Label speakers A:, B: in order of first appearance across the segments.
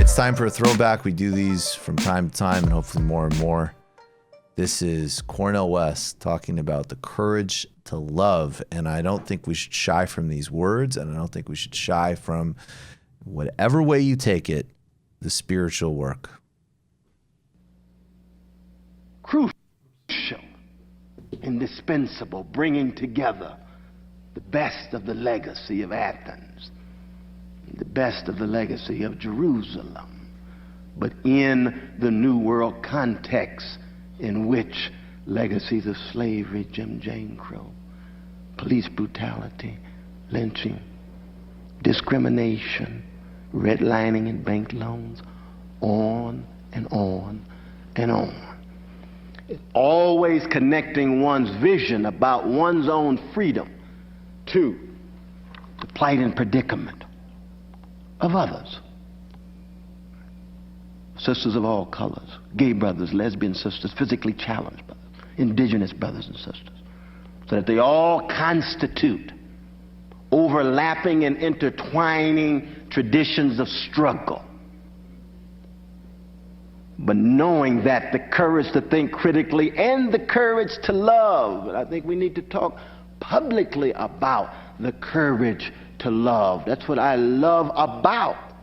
A: It's time for a throwback. We do these from time to time and hopefully more and more. This is Cornel West talking about the courage to love. And I don't think we should shy from these words, and I don't think we should shy from, whatever way you take it, the spiritual work.
B: Crucial, indispensable, bringing together the best of the legacy of Athens, the best of the legacy of Jerusalem, but in the New World context in which legacies of slavery, Jim Crow, police brutality, lynching, discrimination, redlining and bank loans, on and on and on. Always connecting one's vision about one's own freedom to the plight and predicament of others. Sisters of all colors, gay brothers, lesbian sisters, physically challenged brothers, indigenous brothers and sisters, so that they all constitute overlapping and intertwining traditions of struggle. But knowing that the courage to think critically and the courage to love, and I think we need to talk publicly about the courage to love. That's what I love about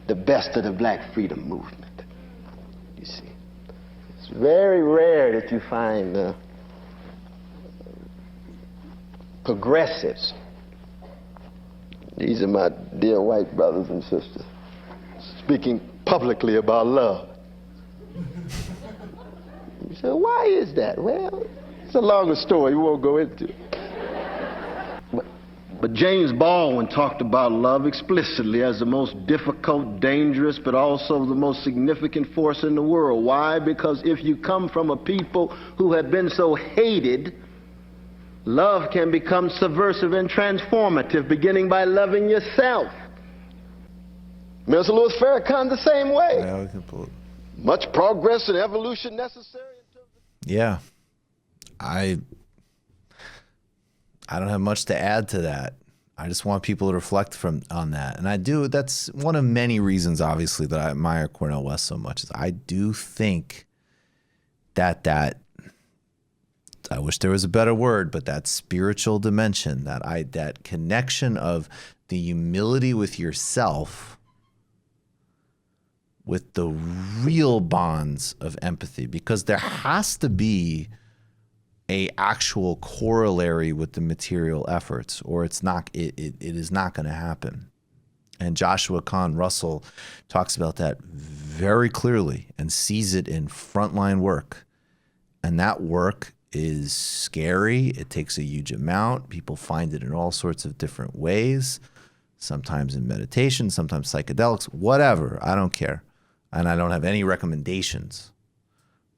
B: the best of the black freedom movement. You see, it's very rare that you find progressives. These are my dear white brothers and sisters speaking publicly about love. You say, why is that? Well, it's a longer story we won't go into. But James Baldwin talked about love explicitly as the most difficult, dangerous, but also the most significant force in the world. Why? Because if you come from a people who have been so hated, love can become subversive and transformative, beginning by loving yourself. Mr. Louis Farrakhan the same way.
A: Yeah, we can pull it.
B: Much progress and evolution necessary.
A: Yeah, I don't have much to add to that. I just want people to reflect on that. And I do. That's one of many reasons, obviously, that I admire Cornel West so much. Is I do think that I wish there was a better word, but that spiritual dimension, that connection of the humility with yourself with the real bonds of empathy, because there has to be a actual corollary with the material efforts, or it is not going to happen. And Joshua Kahn Russell talks about that very clearly and sees it in frontline work. And that work is scary. It takes a huge amount. People find it in all sorts of different ways, sometimes in meditation, sometimes psychedelics, whatever. I don't care. And I don't have any recommendations.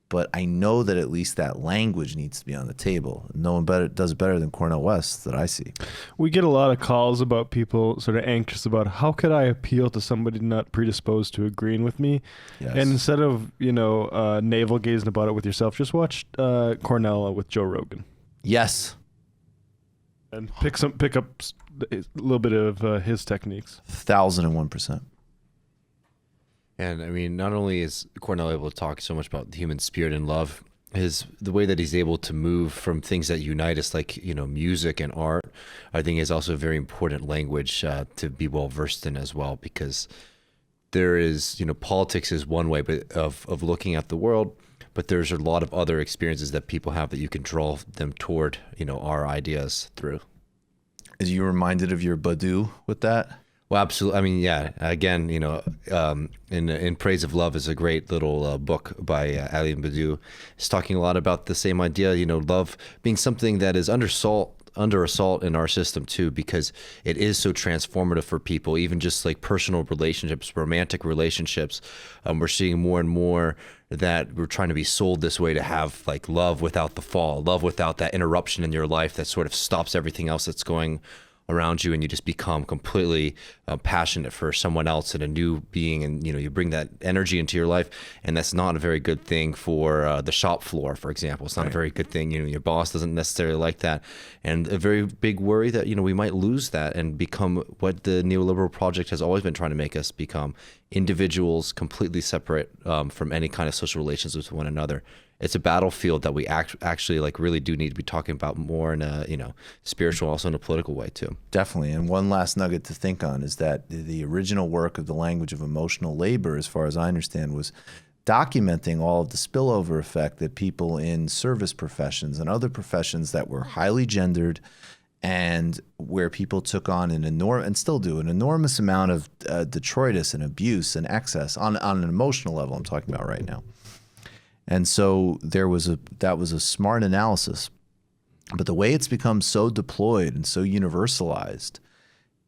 A: But I know that at least that language needs to be on the table. No one does better than Cornel West that I see.
C: We get a lot of calls about people sort of anxious about how could I appeal to somebody not predisposed to agreeing with me.
A: Yes.
C: And instead of, navel gazing about it with yourself, just watch Cornel with Joe Rogan.
A: Yes.
C: And pick up a little bit of his techniques.
A: 1,001%.
D: And I mean, not only is Cornel able to talk so much about the human spirit and love, the way that he's able to move from things that unite us, like, music and art, I think is also a very important language to be well versed in as well, because there is, politics is one way of looking at the world, but there's a lot of other experiences that people have that you can draw them toward, our ideas through.
A: Is you reminded of your Badu with that?
D: Well, absolutely. I mean, yeah. Again, In Praise of Love is a great little book by Ali Badu. It's talking a lot about the same idea. Love being something that is under assault in our system too, because it is so transformative for people. Even just like personal relationships, romantic relationships. We're seeing more and more that we're trying to be sold this way to have like love without the fall, love without that interruption in your life that sort of stops everything else that's going around you, and you just become completely passionate for someone else and a new being, and you bring that energy into your life, and that's not a very good thing for the shop floor, for example. It's not a very good thing. Your boss doesn't necessarily like that, and a very big worry that we might lose that and become what the neoliberal project has always been trying to make us become: individuals completely separate from any kind of social relations with one another. It's a battlefield that we actually really do need to be talking about more in a spiritual, also in a political way too.
A: Definitely. And one last nugget to think on is that the original work of the language of emotional labor, as far as I understand, was documenting all of the spillover effect that people in service professions and other professions that were highly gendered, and where people took on an enormous, and still do, an enormous amount of detritus and abuse and excess on an emotional level I'm talking about right now. And so that was a smart analysis. But the way it's become so deployed and so universalized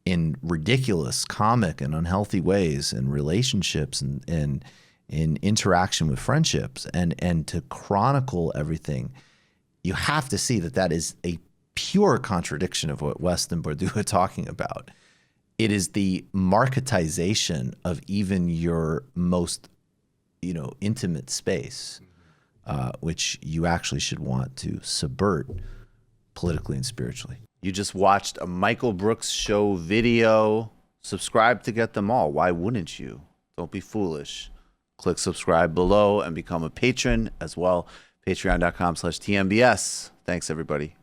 A: in ridiculous, comic, and unhealthy ways in relationships and in interaction with friendships, and to chronicle everything, you have to see that is a pure contradiction of what West and Bourdieu are talking about. It is the marketization of even your most intimate space, which you actually should want to subvert politically and spiritually. You just watched a Michael Brooks show video. Subscribe to get them all. Why wouldn't you? Don't be foolish. Click subscribe below and become a patron as well. Patreon.com/TMBS. Thanks, everybody.